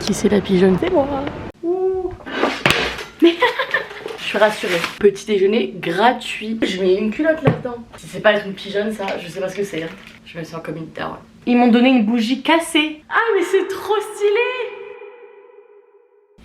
Qui c'est la pigeonne? C'est moi. Ouh. Mais je suis rassurée. Petit déjeuner gratuit. Je mets une culotte là-dedans. Si c'est pas être une pigeonne ça, je sais pas ce que c'est. Je me sens comme une daronne. Ils m'ont donné une bougie cassée. Ah mais c'est trop stylé.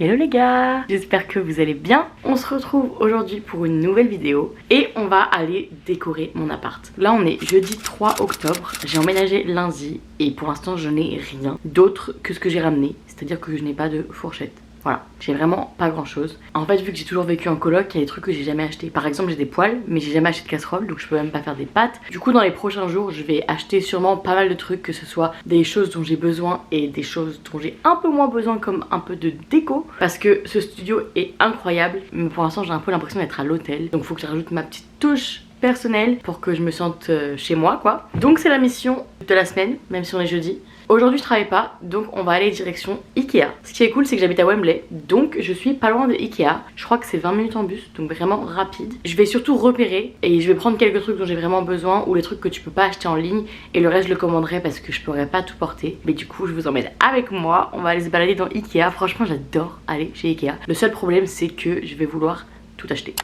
Hello les gars, j'espère que vous allez bien. On se retrouve aujourd'hui pour une nouvelle vidéo et on va aller décorer mon appart. Là on est jeudi 3 octobre, j'ai emménagé lundi et pour l'instant je n'ai rien d'autre que ce que j'ai ramené, c'est-à-dire que je n'ai pas de fourchette. Voilà, j'ai vraiment pas grand chose. En fait vu que j'ai toujours vécu en coloc, il y a des trucs que j'ai jamais acheté. Par exemple j'ai des poêles mais j'ai jamais acheté de casserole donc je peux même pas faire des pâtes. Du coup dans les prochains jours je vais acheter sûrement pas mal de trucs, que ce soit des choses dont j'ai besoin et des choses dont j'ai un peu moins besoin, comme un peu de déco. Parce que ce studio est incroyable mais pour l'instant j'ai un peu l'impression d'être à l'hôtel. Donc faut que je rajoute ma petite touche personnelle pour que je me sente chez moi quoi. Donc c'est la mission de la semaine, même si on est jeudi. Aujourd'hui je travaille pas, donc on va aller direction Ikea. Ce qui est cool c'est que j'habite à Wembley, donc je suis pas loin de Ikea. Je crois que c'est 20 minutes en bus, donc vraiment rapide. Je vais surtout repérer et je vais prendre quelques trucs dont j'ai vraiment besoin, ou les trucs que tu peux pas acheter en ligne, et le reste je le commanderai parce que je pourrais pas tout porter. Mais du coup je vous emmène avec moi, on va aller se balader dans Ikea. Franchement j'adore aller chez Ikea. Le seul problème c'est que je vais vouloir tout acheter.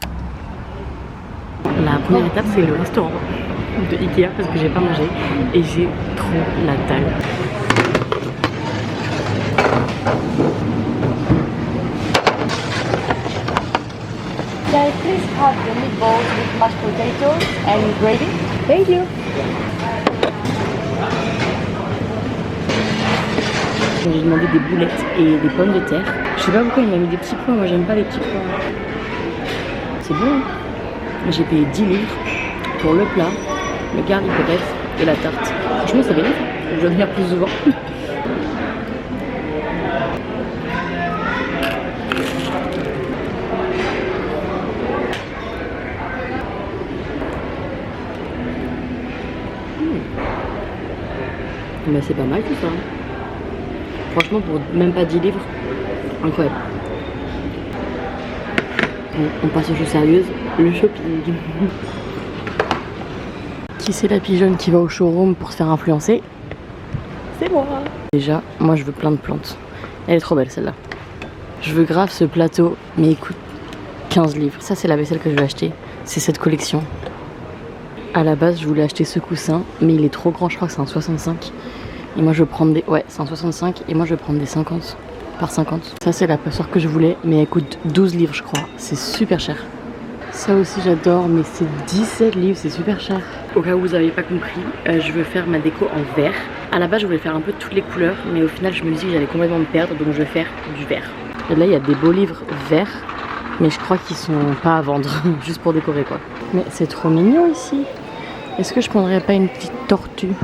La première étape c'est le restaurant de Ikea parce que j'ai pas mangé et j'ai trop la dalle. Can I please have the meatballs with mashed potatoes and gravy? Thank you. J'ai demandé des boulettes et des pommes de terre. Je sais pas pourquoi il m'a mis des petits pois, moi j'aime pas les petits pois. C'est bon hein. J'ai payé 10 livres pour le plat, le garlic peut-être et la tarte. Franchement ça bénéfique, je dois venir plus souvent. Mais c'est pas mal tout ça. Franchement pour même pas 10 livres, incroyable. Bon, on passe aux choses sérieuses, le shopping. Qui c'est la pigeonne qui va au showroom pour se faire influencer? C'est moi. Déjà, moi je veux plein de plantes. Elle est trop belle celle-là. Je veux grave ce plateau, mais il coûte 15 livres. Ça c'est la vaisselle que je vais acheter, c'est cette collection. À la base je voulais acheter ce coussin, mais il est trop grand, je crois que c'est un 65. Et moi je vais prendre des... Ouais, c'est un 65 et moi je vais prendre des 50 par 50. Ça c'est la passoire que je voulais, mais elle coûte 12 livres je crois. C'est super cher. Ça aussi j'adore, mais c'est 17 livres, c'est super cher. Au cas où vous n'avez pas compris, je veux faire ma déco en vert. À la base je voulais faire un peu toutes les couleurs, mais au final je me dis que j'allais complètement me perdre, donc je vais faire du vert. Et là il y a des beaux livres verts, mais je crois qu'ils sont pas à vendre, juste pour décorer quoi. Mais c'est trop mignon ici. Est-ce que je prendrais pas une petite tortue?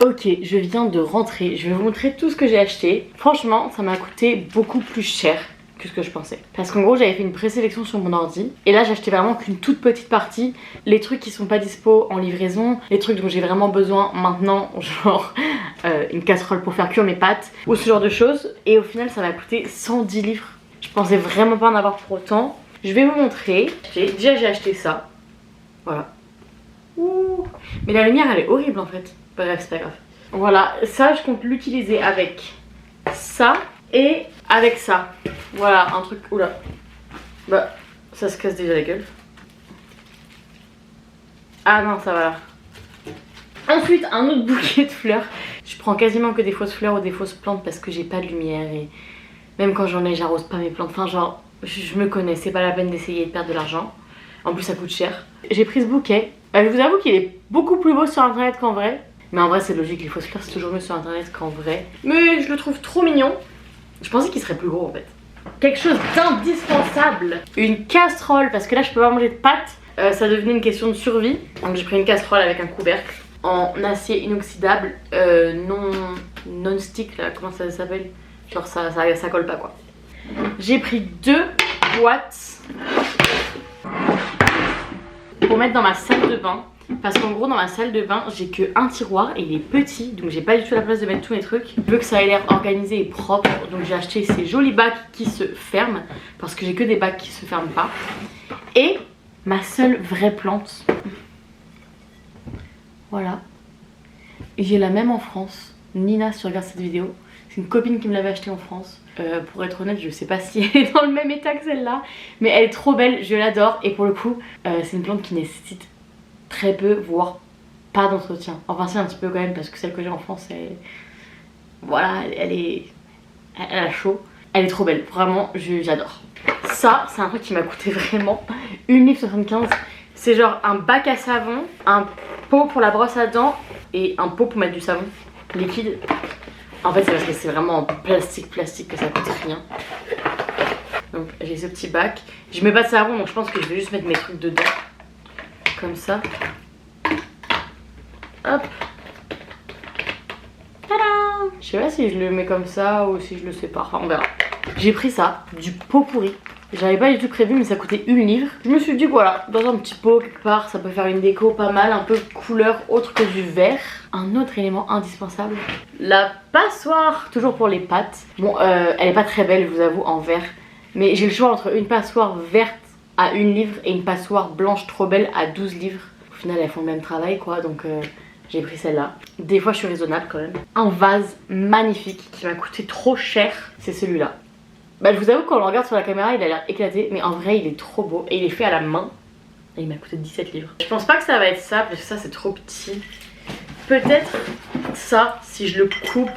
Ok, je viens de rentrer, je vais vous montrer tout ce que j'ai acheté. Franchement, ça m'a coûté beaucoup plus cher que ce que je pensais. Parce qu'en gros, j'avais fait une présélection sur mon ordi. Et là, j'ai acheté vraiment qu'une toute petite partie. Les trucs qui sont pas dispo en livraison, les trucs dont j'ai vraiment besoin maintenant, genre une casserole pour faire cuire mes pâtes, ou ce genre de choses. Et au final, ça m'a coûté 110 livres. Je pensais vraiment pas en avoir pour autant. Je vais vous montrer. Déjà, j'ai acheté ça. Voilà. Ouh. Mais la lumière, elle est horrible en fait. Bref, c'est pas grave. Voilà, ça je compte l'utiliser avec ça et avec ça. Voilà, un truc... Oula. Bah, ça se casse déjà la gueule. Ah non, ça va là. Ensuite, un autre bouquet de fleurs. Je prends quasiment que des fausses fleurs ou des fausses plantes parce que j'ai pas de lumière. Et même quand j'en ai, j'arrose pas mes plantes. Enfin genre, je me connais, c'est pas la peine d'essayer de perdre de l'argent. En plus ça coûte cher. J'ai pris ce bouquet. Je vous avoue qu'il est beaucoup plus beau sur internet qu'en vrai. Mais en vrai c'est logique, les fausses fleurs c'est toujours mieux sur internet qu'en vrai. Mais je le trouve trop mignon. Je pensais qu'il serait plus gros en fait. Quelque chose d'indispensable. Une casserole, parce que là je peux pas manger de pâtes. Ça devenait une question de survie. Donc j'ai pris une casserole avec un couvercle en acier inoxydable, non stick là, comment ça s'appelle? Genre ça colle pas quoi. J'ai pris 2 boîtes pour mettre dans ma salle de bain. Parce qu'en gros dans ma salle de bain j'ai que un tiroir et il est petit, donc j'ai pas du tout la place de mettre tous mes trucs. Je veux que ça ait l'air organisé et propre, donc j'ai acheté ces jolis bacs qui se ferment, parce que j'ai que des bacs qui se ferment pas. Et ma seule vraie plante, voilà, j'ai la même en France. Nina, si tu regardes cette vidéo, C'est une copine qui me l'avait acheté en France. Pour être honnête, je sais pas si elle est dans le même état que celle-là, mais elle est trop belle, je l'adore. Et pour le coup, c'est une plante qui nécessite très peu, voire pas d'entretien. Enfin c'est un petit peu quand même, parce que celle que j'ai en France, voilà, elle a chaud. Elle est trop belle, vraiment, j'adore. Ça, c'est un truc qui m'a coûté vraiment 1,75 livre. C'est genre un bac à savon, un pot pour la brosse à dents et un pot pour mettre du savon liquide. En fait c'est parce que c'est vraiment en plastique que ça coûte rien. Donc j'ai ce petit bac. Je mets pas de savon donc je pense que je vais juste mettre mes trucs dedans. Comme ça. Hop. Tadam! Je sais pas si je le mets comme ça ou si je le sépare. Enfin on verra. J'ai pris ça, du pot pourri. J'avais pas du tout prévu mais ça coûtait 1 livre. Je me suis dit voilà, dans un petit pot quelque part ça peut faire une déco pas mal, un peu couleur autre que du vert. Un autre élément indispensable, la passoire, toujours pour les pâtes. Bon elle est pas très belle je vous avoue en vert. Mais j'ai le choix entre une passoire verte à 1 livre et une passoire blanche trop belle à 12 livres. Au final elles font le même travail quoi donc j'ai pris celle-là. Des fois je suis raisonnable quand même. Un vase magnifique qui m'a coûté trop cher, c'est celui-là. Bah je vous avoue quand on le regarde sur la caméra il a l'air éclaté mais en vrai il est trop beau et il est fait à la main. Et il m'a coûté 17 livres. Je pense pas que ça va être ça parce que ça c'est trop petit. Peut-être ça si je le coupe.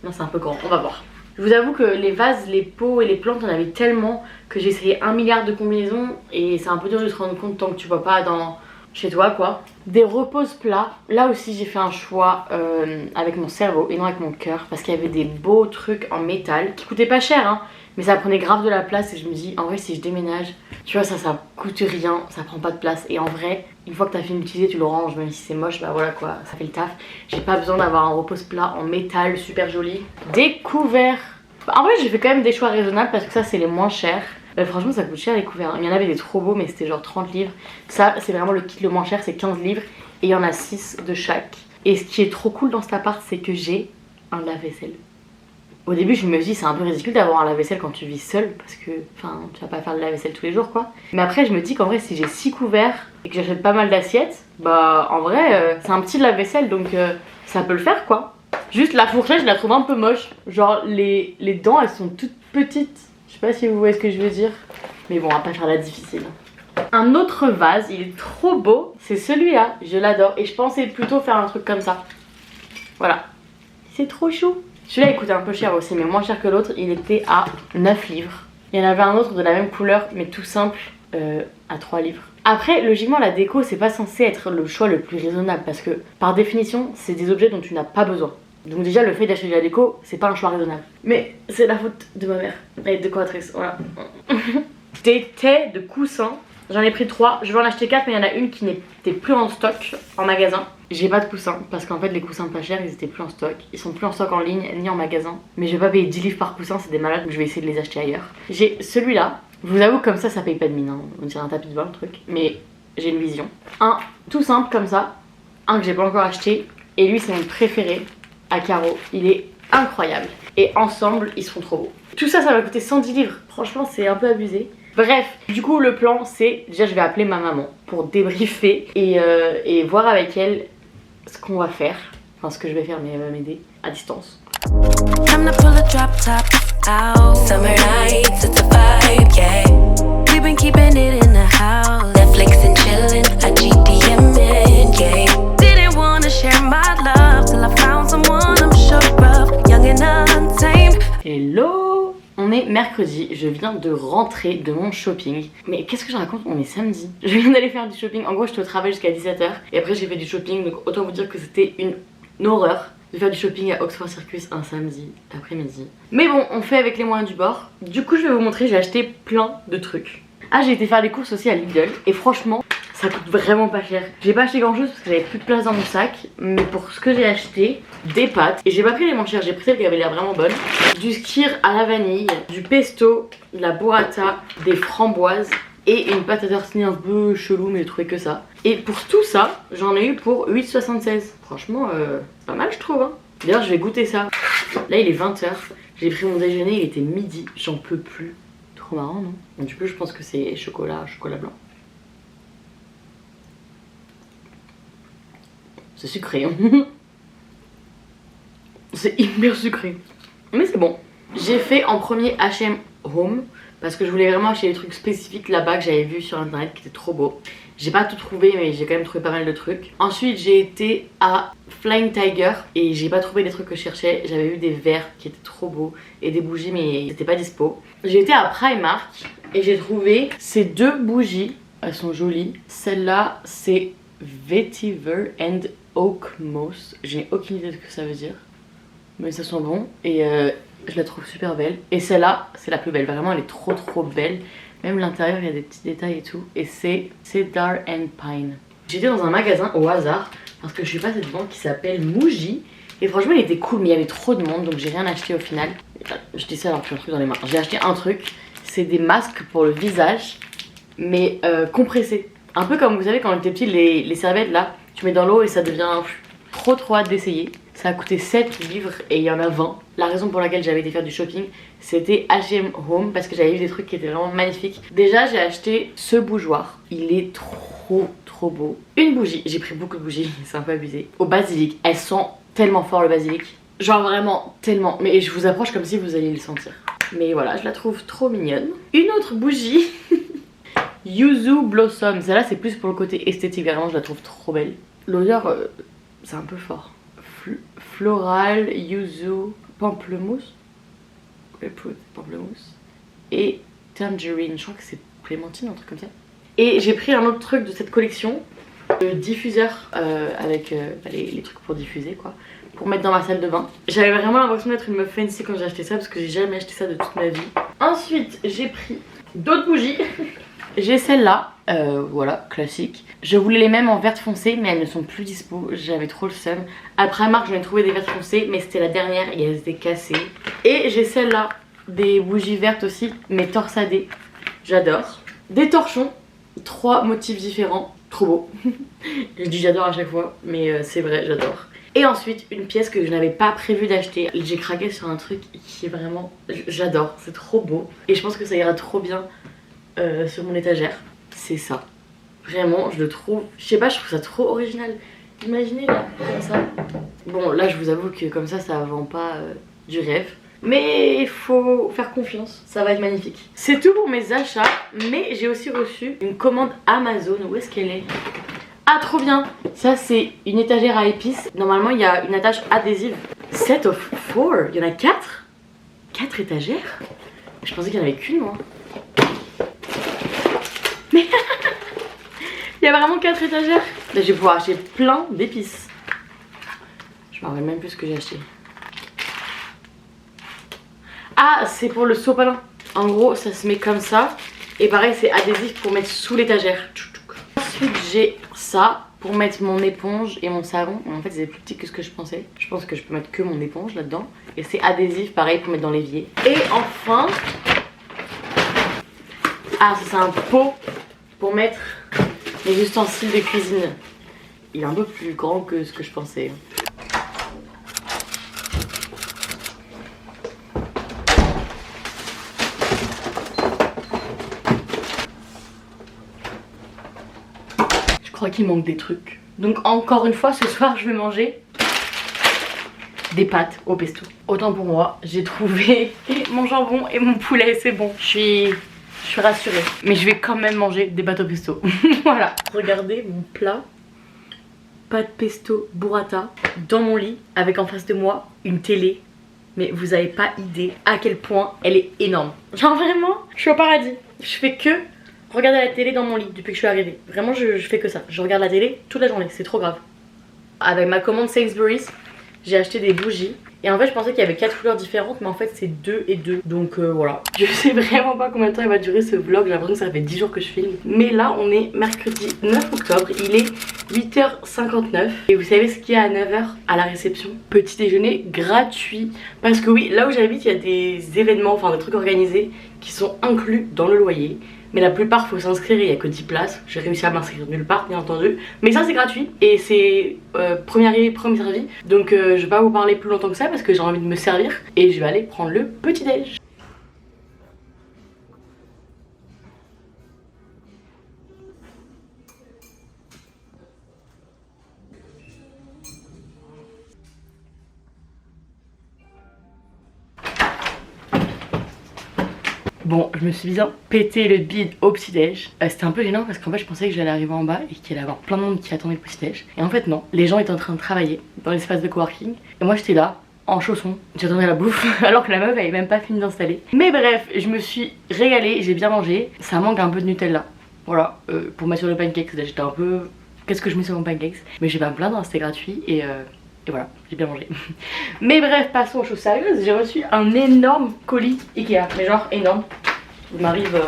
Non c'est un peu grand, on va voir. Je vous avoue que les vases, les pots et les plantes on avait tellement que j'ai essayé 1 milliard de combinaisons. Et c'est un peu dur de se rendre compte tant que tu vois pas dans... chez toi quoi. Des repose-plats, là aussi j'ai fait un choix avec mon cerveau et non avec mon cœur parce qu'il y avait des beaux trucs en métal qui coûtaient pas cher hein, mais ça prenait grave de la place et je me dis en vrai si je déménage, tu vois ça coûte rien, ça prend pas de place et en vrai une fois que t'as fini d'utiliser tu le ranges même si c'est moche, bah voilà quoi, ça fait le taf. J'ai pas besoin d'avoir un repose-plat en métal super joli. Des couverts, en vrai j'ai fait quand même des choix raisonnables parce que ça c'est les moins chers. Franchement ça coûte cher les couverts, il y en avait des trop beaux mais c'était genre 30 livres. Ça c'est vraiment le kit le moins cher, c'est 15 livres et il y en a 6 de chaque. Et ce qui est trop cool dans cet appart c'est que j'ai un lave-vaisselle. Au début je me dis c'est un peu ridicule d'avoir un lave-vaisselle quand tu vis seule parce que enfin tu vas pas faire de lave-vaisselle tous les jours quoi. Mais après je me dis qu'en vrai si j'ai 6 couverts et que j'achète pas mal d'assiettes, bah en vrai c'est un petit lave-vaisselle donc ça peut le faire quoi. Juste la fourchette je la trouve un peu moche, genre les dents elles sont toutes petites. Je sais pas si vous voyez ce que je veux dire. Mais bon, on va pas faire la difficile. Un autre vase, il est trop beau. C'est celui-là, je l'adore. Et je pensais plutôt faire un truc comme ça. Voilà. C'est trop chou. Celui-là il coûtait un peu cher aussi, mais moins cher que l'autre. Il était à 9 livres. Il y en avait un autre de la même couleur, mais tout simple, à 3 livres. Après, logiquement, la déco, c'est pas censé être le choix le plus raisonnable. Parce que, par définition, c'est des objets dont tu n'as pas besoin. Donc déjà le fait d'acheter de la déco c'est pas un choix raisonnable. Mais c'est la faute de ma mère et de décoratrice, voilà. Des tais de coussins, j'en ai pris 3, je vais en acheter 4 mais il y en a une qui n'était plus en stock en magasin. J'ai pas de coussins parce qu'en fait les coussins pas chers ils étaient plus en stock. Ils sont plus en stock en ligne ni en magasin. Mais je vais pas payer 10 livres par coussin, c'est des malades donc je vais essayer de les acheter ailleurs. J'ai celui-là, je vous avoue comme ça paye pas de mine hein. On dirait un tapis de bain le truc. Mais j'ai une vision. Un tout simple comme ça, un que j'ai pas encore acheté et lui c'est mon préféré. À carreaux, il est incroyable et ensemble ils seront trop beaux. Tout ça ça va coûter 110 livres, franchement c'est un peu abusé. Bref, du coup le plan c'est, déjà je vais appeler ma maman pour débriefer et voir avec elle ce qu'on va faire. Enfin ce que je vais faire mais elle va m'aider à distance. Hello! On est mercredi, je viens de rentrer de mon shopping. Mais qu'est-ce que je raconte? On est samedi. Je viens d'aller faire du shopping, en gros j'étais au travail jusqu'à 17h. Et après j'ai fait du shopping, donc autant vous dire que c'était une horreur de faire du shopping à Oxford Circus un samedi après-midi. Mais bon, on fait avec les moyens du bord. Du coup je vais vous montrer, j'ai acheté plein de trucs. Ah j'ai été faire des courses aussi à Lidl et franchement ça coûte vraiment pas cher. J'ai pas acheté grand chose parce que j'avais plus de place dans mon sac. Mais pour ce que j'ai acheté, des pâtes. Et j'ai pas pris les moins chères, j'ai pris celles qui avaient l'air vraiment bonnes. Du skyr à la vanille, du pesto, de la burrata, des framboises et une pâte à tartiner un peu chelou mais je trouvais que ça. Et pour tout ça, j'en ai eu pour 8,76. Franchement, pas mal je trouve hein. D'ailleurs je vais goûter ça. Là il est 20h, j'ai pris mon déjeuner, il était midi, j'en peux plus. Trop marrant non? Donc, du coup je pense que c'est chocolat blanc. C'est sucré hein. C'est hyper sucré. Mais c'est bon. J'ai fait en premier H&M Home parce que je voulais vraiment acheter des trucs spécifiques là-bas que j'avais vu sur internet qui étaient trop beaux. J'ai pas tout trouvé mais j'ai quand même trouvé pas mal de trucs. Ensuite j'ai été à Flying Tiger et j'ai pas trouvé les trucs que je cherchais. J'avais vu des verres qui étaient trop beaux et des bougies mais c'était pas dispo. J'ai été à Primark et j'ai trouvé ces deux bougies. Elles sont jolies. Celle-là c'est Vetiver and Oak Moss. Je n'ai aucune idée de ce que ça veut dire. Mais ça sent bon et je la trouve super belle. Et celle-là c'est la plus belle. Vraiment elle est trop belle. Même l'intérieur il y a des petits détails et tout. Et c'est Cedar and Pine. J'étais dans un magasin au hasard parce que je suis passée devant qui s'appelle Muji. Et franchement il était cool mais il y avait trop de monde donc j'ai rien acheté au final. Je dis ça alors que j'ai un truc dans les mains. J'ai acheté un truc. C'est des masques pour le visage mais compressés. Un peu comme vous savez quand on était petit les serviettes là. Tu mets dans l'eau et ça devient trop hâte d'essayer. Ça a coûté 7 livres et il y en a 20. La raison pour laquelle j'avais été faire du shopping, c'était H&M Home parce que j'avais vu des trucs qui étaient vraiment magnifiques. Déjà, j'ai acheté ce bougeoir. Il est trop beau. Une bougie, j'ai pris beaucoup de bougies, c'est un peu abusé. Au basilic, elles sentent tellement fort le basilic. Genre vraiment tellement. Mais je vous approche comme si vous alliez le sentir. Mais voilà, je la trouve trop mignonne. Une autre bougie, Yuzu Blossom. Celle-là, c'est plus pour le côté esthétique. Vraiment, je la trouve trop belle. L'odeur, c'est un peu fort. Floral, yuzu, pamplemousse, pamplemousse et tangerine. Je crois que c'est clémentine, un truc comme ça. Et j'ai pris un autre truc de cette collection, le diffuseur avec les trucs pour diffuser quoi, pour mettre dans ma salle de bain. J'avais vraiment l'impression d'être une meuf fancy quand j'ai acheté ça parce que j'ai jamais acheté ça de toute ma vie. Ensuite j'ai pris d'autres bougies. J'ai celle-là, voilà, classique. Je voulais les mêmes en verte foncé, mais elles ne sont plus dispo. J'avais trop le seum. Après Primark, j'en ai trouvé des vertes foncées, mais c'était la dernière et elles étaient cassées. Et j'ai celle-là, des bougies vertes aussi, mais torsadées. J'adore. Des torchons, 3 motifs différents, trop beau. Je dis j'adore à chaque fois, mais c'est vrai, j'adore. Et ensuite, une pièce que je n'avais pas prévu d'acheter. J'ai craqué sur un truc qui est vraiment... J'adore, c'est trop beau. Et je pense que ça ira trop bien sur mon étagère. C'est ça. Vraiment, je le trouve... Je sais pas, je trouve ça trop original. Imaginez là, comme ça. Bon, là, je vous avoue que comme ça vend pas du rêve. Mais il faut faire confiance, ça va être magnifique. C'est tout pour mes achats, mais j'ai aussi reçu une commande Amazon. Où est-ce qu'elle est? Ah, trop bien. Ça, c'est une étagère à épices. Normalement, il y a une attache adhésive. Set of 4. Il y en a 4. 4 étagères? Je pensais qu'il n'y en avait qu'une, moi. Mais il y a vraiment 4 étagères. Là, je vais pouvoir acheter plein d'épices. Je me rappelle même plus ce que j'ai acheté. Ah, c'est pour le sopalin. En gros, ça se met comme ça. Et pareil, c'est adhésif pour mettre sous l'étagère. Ensuite, j'ai ça pour mettre mon éponge et mon savon. En fait, c'est plus petit que ce que je pensais. Je pense que je peux mettre que mon éponge là-dedans. Et c'est adhésif, pareil, pour mettre dans l'évier. Et enfin... Ah, ça c'est un pot pour mettre les ustensiles de cuisine. Il est un peu plus grand que ce que je pensais. Je crois qu'il manque des trucs. Donc encore une fois, ce soir, je vais manger des pâtes au pesto. Autant pour moi, j'ai trouvé mon jambon et mon poulet, c'est bon. Je suis rassurée. Mais je vais quand même manger des pâtes au pesto. Voilà. Regardez mon plat. Pâtes pesto burrata dans mon lit avec en face de moi une télé. Mais vous avez pas idée à quel point elle est énorme. Genre vraiment, je suis au paradis. Je fais que regarder la télé dans mon lit depuis que je suis arrivée. Vraiment, je fais que ça. Je regarde la télé toute la journée. C'est trop grave. Avec ma commande Sainsbury's, j'ai acheté des bougies. Et en fait je pensais qu'il y avait 4 couleurs différentes, mais en fait c'est 2 et 2. Donc voilà. Je sais vraiment pas combien de temps il va durer ce vlog. J'ai l'impression que ça fait 10 jours que je filme. Mais là on est mercredi 9 octobre. Il est 8h59. Et vous savez ce qu'il y a à 9h à la réception? Petit déjeuner gratuit. Parce que oui, là où j'habite il y a des événements, enfin des trucs organisés qui sont inclus dans le loyer. Mais la plupart faut s'inscrire, il n'y a que 10 places. J'ai réussi à m'inscrire nulle part bien entendu. Mais ça c'est gratuit et c'est premier arrivé premier servi. Donc je vais pas vous parler plus longtemps que ça parce que j'ai envie de me servir. Et je vais aller prendre le petit déj. Bon, je me suis bien pété le bide au petit-déj. C'était un peu gênant parce qu'en fait je pensais que j'allais arriver en bas et qu'il allait y avoir plein de monde qui attendait le petit-déj. Et en fait non, les gens étaient en train de travailler dans l'espace de coworking. Et moi j'étais là, en chaussons, j'attendais la bouffe alors que la meuf avait même pas fini d'installer. Mais bref, je me suis régalée, j'ai bien mangé. Ça manque un peu de Nutella. Voilà, pour mettre sur le pancake, j'étais un peu... Qu'est-ce que je mets sur mon pancake? Mais j'ai pas me plaindre, c'était gratuit et voilà, j'ai bien mangé. Mais bref, passons aux choses sérieuses. J'ai reçu un énorme colis Ikea, mais genre énorme. Il m'arrive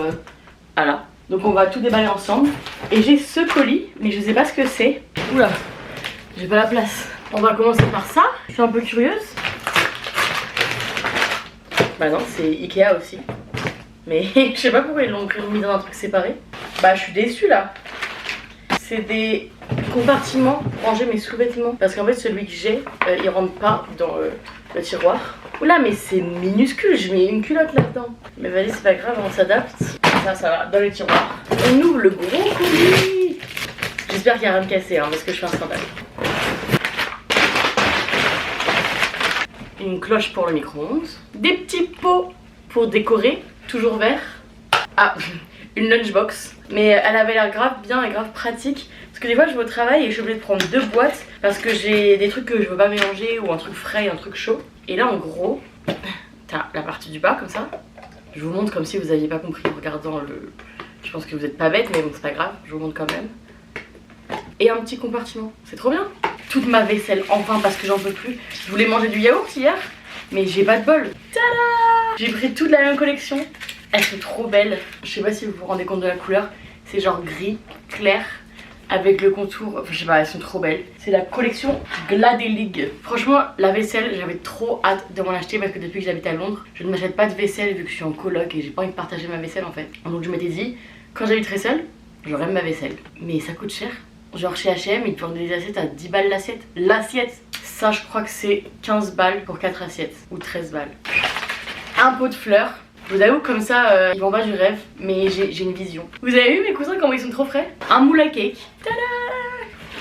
à là. Donc on va tout déballer ensemble. Et j'ai ce colis, mais je sais pas ce que c'est. Oula, j'ai pas la place. On va commencer par ça. Je suis un peu curieuse. Bah non, c'est Ikea aussi. Mais je sais pas pourquoi ils l'ont mis dans un truc séparé. Bah je suis déçue là. C'est des compartiments pour ranger mes sous-vêtements. Parce qu'en fait celui que j'ai, il rentre pas dans le tiroir. Oula mais c'est minuscule, je mets une culotte là-dedans. Mais vas-y c'est pas grave, on s'adapte. Ça va, dans le tiroir. On ouvre le gros colis. J'espère qu'il n'y a rien de cassé hein, parce que je fais un scandale. Une cloche pour le micro-ondes. Des petits pots pour décorer, toujours verts. Ah, une lunchbox. Mais elle avait l'air grave bien et grave pratique. Parce que des fois je vais au travail et je suis obligée de prendre 2 boîtes. Parce que j'ai des trucs que je veux pas mélanger ou un truc frais et un truc chaud. Et là en gros, t'as la partie du bas comme ça. Je vous montre comme si vous aviez pas compris en regardant le... Je pense que vous êtes pas bête mais bon c'est pas grave, je vous montre quand même. Et un petit compartiment, c'est trop bien. Toute ma vaisselle enfin parce que j'en peux plus. Je voulais manger du yaourt hier mais j'ai pas de bol. Tada! J'ai pris toute la même collection. Elles sont trop belles. Je sais pas si vous vous rendez compte de la couleur. C'est genre gris clair avec le contour, enfin, je sais pas, elles sont trop belles. C'est la collection Gladelig. Franchement la vaisselle j'avais trop hâte de m'en acheter parce que depuis que j'habite à Londres je ne m'achète pas de vaisselle vu que je suis en coloc et j'ai pas envie de partager ma vaisselle en fait. Donc je m'étais dit quand j'habiterai seule j'aurai ma vaisselle. Mais ça coûte cher. Genre chez H&M ils te vendent des assiettes à 10 balles l'assiette. L'assiette, ça je crois que c'est 15 balles pour 4 assiettes ou 13 balles. Un pot de fleurs. Je vous avoue comme ça ils vendent pas du rêve mais j'ai une vision. Vous avez vu mes cousins comment ils sont trop frais? Un moule à cake. Tada!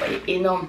Ouais, énorme.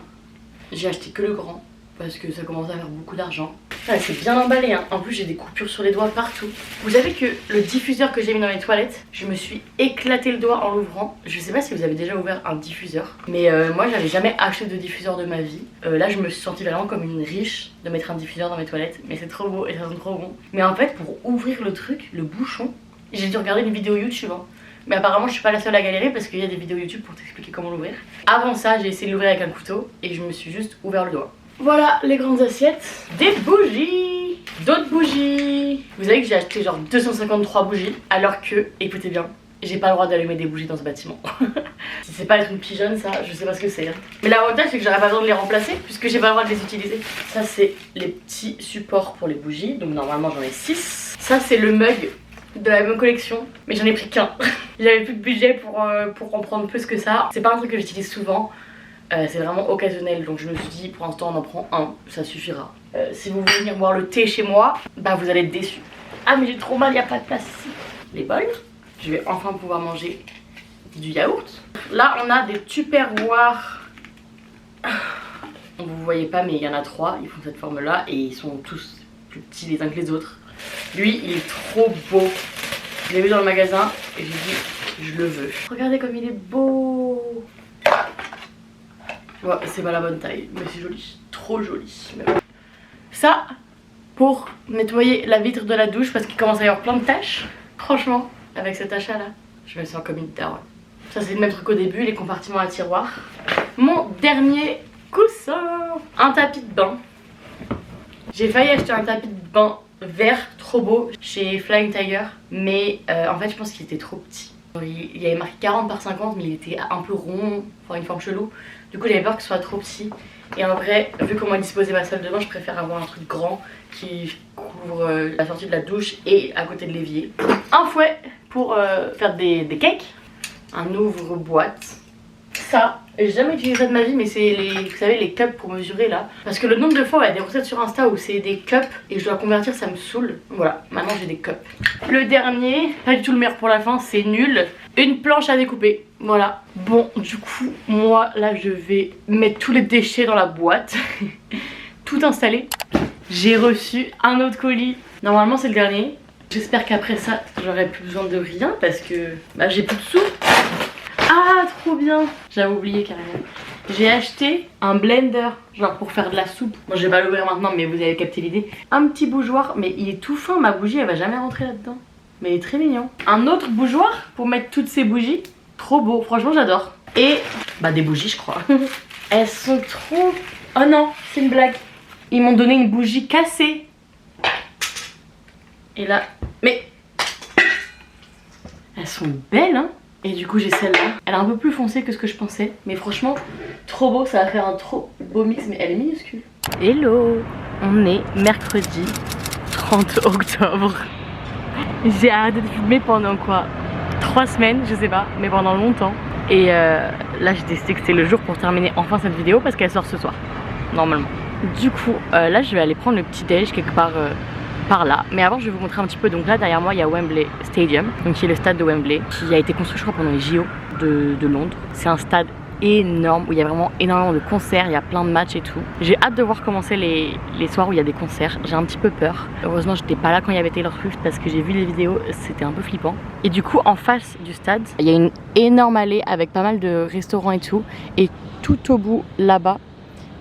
J'ai acheté que le grand parce que ça commence à faire beaucoup d'argent. Ah, c'est bien emballé hein. En plus j'ai des coupures sur les doigts partout. Vous savez que le diffuseur que j'ai mis dans les toilettes, je me suis éclaté le doigt en l'ouvrant. Je sais pas si vous avez déjà ouvert un diffuseur, mais moi j'avais jamais acheté de diffuseur de ma vie. Là je me suis sentie vraiment comme une riche de mettre un diffuseur dans mes toilettes. Mais c'est trop beau et ça sent trop bon. Mais en fait pour ouvrir le truc, le bouchon, j'ai dû regarder une vidéo YouTube hein. Mais apparemment je suis pas la seule à galérer parce qu'il y a des vidéos YouTube pour t'expliquer comment l'ouvrir. Avant ça j'ai essayé de l'ouvrir avec un couteau et je me suis juste ouvert le doigt. Voilà les grandes assiettes. Des bougies. D'autres bougies. Vous savez que j'ai acheté genre 253 bougies alors que, écoutez bien, j'ai pas le droit d'allumer des bougies dans ce bâtiment. Si c'est pas être une pigeonne ça, je sais pas ce que c'est hein. Mais l'avantage c'est que j'aurais pas besoin de les remplacer puisque j'ai pas le droit de les utiliser. Ça c'est les petits supports pour les bougies. Donc normalement j'en ai 6. Ça c'est le mug de la même collection, mais j'en ai pris qu'un. J'avais plus de budget pour en prendre plus que ça. C'est pas un truc que j'utilise souvent. C'est vraiment occasionnel donc je me suis dit pour l'instant on en prend un, ça suffira. Si vous voulez venir boire le thé chez moi, bah vous allez être déçus. Ah mais j'ai trop mal, il n'y a pas de place ici. Les bols, je vais enfin pouvoir manger du yaourt. Là on a des tupperwares. Vous voyez pas mais il y en a 3, ils font cette forme là et ils sont tous plus petits les uns que les autres. Lui il est trop beau. Je l'ai vu dans le magasin et j'ai dit je le veux. Regardez comme il est beau. Ouais, c'est pas la bonne taille, mais c'est joli, trop joli. Mais bon. Ça, pour nettoyer la vitre de la douche parce qu'il commence à y avoir plein de taches. Franchement, avec cet achat là, je me sens comme une daronne. Ça c'est le même truc au début, les compartiments à tiroir. Mon dernier coussin, un tapis de bain. J'ai failli acheter un tapis de bain vert trop beau chez Flying Tiger, mais en fait je pense qu'il était trop petit. Il y avait marqué 40 par 50 mais il était un peu rond, enfin une forme chelou. Du coup j'avais peur que ce soit trop petit. Et en vrai, vu comment est disposée ma salle de bain, je préfère avoir un truc grand qui couvre la sortie de la douche et à côté de l'évier. Un fouet pour faire des cakes. Un ouvre-boîte. Ça, j'ai jamais utilisé ça de ma vie mais c'est les, vous savez les cups pour mesurer là. Parce que le nombre de fois il y a des recettes sur Insta où c'est des cups et je dois convertir, ça me saoule. Voilà, maintenant j'ai des cups. Le dernier, pas du tout le meilleur pour la fin, c'est nul. Une planche à découper, voilà. Bon du coup moi là je vais mettre tous les déchets dans la boîte. Tout installé. J'ai reçu un autre colis. Normalement c'est le dernier. J'espère qu'après ça, j'aurai plus besoin de rien parce que bah, j'ai plus de sous. Ah, trop bien. J'avais oublié carrément. J'ai acheté un blender, genre pour faire de la soupe. Bon, je vais pas l'ouvrir maintenant, mais vous avez capté l'idée. Un petit bougeoir, mais il est tout fin. Ma bougie, elle va jamais rentrer là-dedans. Mais il est très mignon. Un autre bougeoir pour mettre toutes ces bougies. Trop beau, franchement, j'adore. Et bah, des bougies, je crois. Elles sont trop... Oh non, c'est une blague. Ils m'ont donné une bougie cassée. Et là... Mais... Elles sont belles, hein. Et du coup j'ai celle-là. Elle est un peu plus foncée que ce que je pensais. Mais franchement, trop beau, ça va faire un trop beau mix. Mais elle est minuscule. Hello. On est mercredi 30 octobre. J'ai arrêté de filmer pendant quoi 3 semaines, je sais pas, mais pendant longtemps. Et là j'ai décidé que c'était le jour pour terminer enfin cette vidéo parce qu'elle sort ce soir, normalement. Du coup, là je vais aller prendre le petit déj quelque part... par là, mais avant je vais vous montrer un petit peu. Donc là derrière moi il y a Wembley Stadium, donc qui est le stade de Wembley, qui a été construit je crois pendant les JO de Londres. C'est un stade énorme où il y a vraiment énormément de concerts, il y a plein de matchs et tout. J'ai hâte de voir comment c'est les soirs où il y a des concerts. J'ai un petit peu peur. Heureusement j'étais pas là quand il y avait Taylor Swift parce que j'ai vu les vidéos, c'était un peu flippant. Et du coup en face du stade il y a une énorme allée avec pas mal de restaurants et tout, et tout au bout là-bas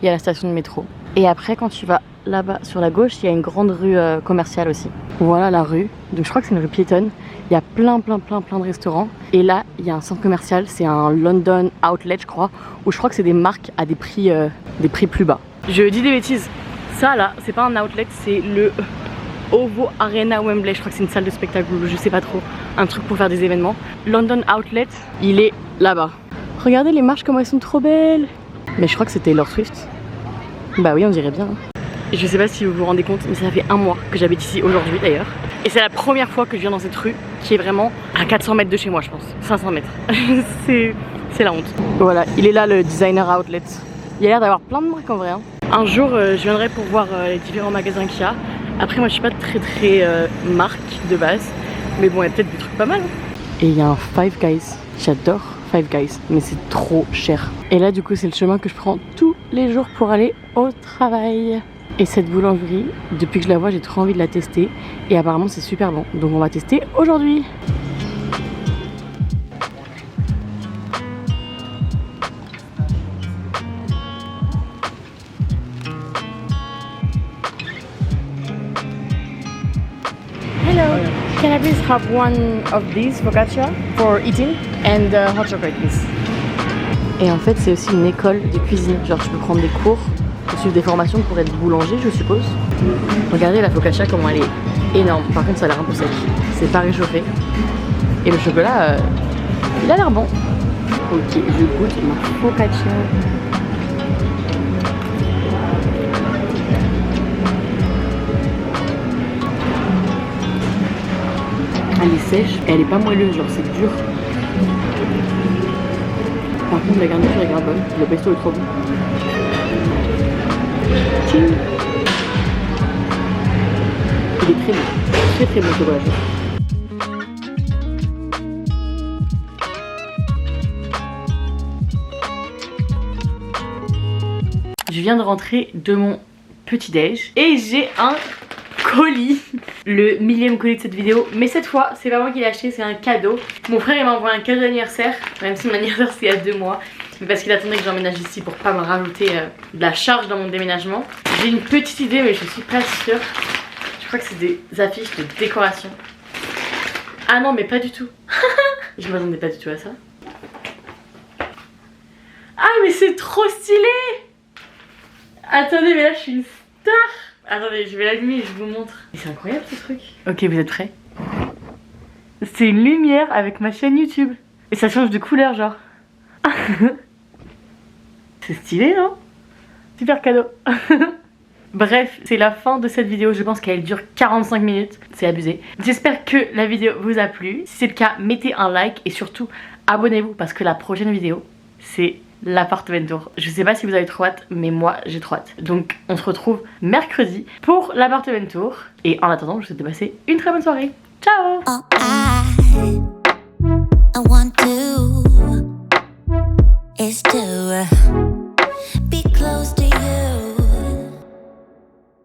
il y a la station de métro. Et après quand tu vas là-bas sur la gauche il y a une grande rue commerciale aussi. Voilà la rue, donc je crois que c'est une rue piétonne. Il y a plein de restaurants. Et là il y a un centre commercial, c'est un London Outlet je crois, où je crois que c'est des marques à des prix plus bas. Je dis des bêtises, ça là c'est pas un outlet, c'est le OVO Arena Wembley. Je crois que c'est une salle de spectacle, je sais pas trop, un truc pour faire des événements. London Outlet, il est là-bas. Regardez les marches comment elles sont trop belles. Mais je crois que c'est Taylor Swift. Bah oui on dirait bien. Je sais pas si vous vous rendez compte, mais ça fait 1 mois que j'habite ici aujourd'hui d'ailleurs. Et c'est la première fois que je viens dans cette rue qui est vraiment à 400 mètres de chez moi je pense. 500 mètres. C'est la honte. Voilà, il est là le designer outlet. Il y a l'air d'avoir plein de marques en vrai. Hein. Un jour je viendrai pour voir les différents magasins qu'il y a. Après moi je suis pas très marque de base. Mais bon il y a peut-être des trucs pas mal. Hein. Et il y a un Five Guys. J'adore Five Guys, mais c'est trop cher. Et là du coup c'est le chemin que je prends tous les jours pour aller au travail. Et cette boulangerie, depuis que je la vois, j'ai trop envie de la tester. Et apparemment c'est super bon. Donc on va tester aujourd'hui. Hello, can I please have one of these focaccia for eating and hot chocolate please. Et en fait c'est aussi une école de cuisine. Genre tu peux prendre des cours, suivre des formations pour être boulanger je suppose. Regardez la focaccia comment elle est énorme. Par contre ça a l'air un peu sec, c'est pas réchauffé. Et le chocolat il a l'air bon. Ok, je goûte ma focaccia. Elle est sèche, elle est pas moelleuse, genre c'est dur. Par contre la garniture est grave bonne, le pesto est trop bon. Il est très bon, très bon chocolat. Je viens de rentrer de mon petit déj et j'ai un colis, le 1000e colis de cette vidéo, mais cette fois c'est pas moi qui l'ai acheté, c'est un cadeau. Mon frère il m'a envoyé un cadeau d'anniversaire, même si mon anniversaire c'est il y a 2 mois. Mais parce qu'il attendait que j'emménage ici pour pas me rajouter de la charge dans mon déménagement. J'ai une petite idée mais je suis pas sûre. Je crois que c'est des affiches de décoration. Ah non mais pas du tout. Je m'attendais pas du tout à ça. Ah mais c'est trop stylé. Attendez mais là je suis une star. Attendez je vais l'allumer et je vous montre. C'est incroyable ce truc. Ok vous êtes prêts? C'est une lumière avec ma chaîne YouTube. Et ça change de couleur genre. C'est stylé non? Super cadeau. Bref, c'est la fin de cette vidéo. Je pense qu'elle dure 45 minutes. C'est abusé. J'espère que la vidéo vous a plu. Si c'est le cas, mettez un like et surtout abonnez-vous parce que la prochaine vidéo, c'est l'appartement tour. Je sais pas si vous avez trop hâte, mais moi j'ai trop hâte. Donc on se retrouve mercredi pour l'appartement tour. Et en attendant, je vous souhaite de passer une très bonne soirée. Ciao!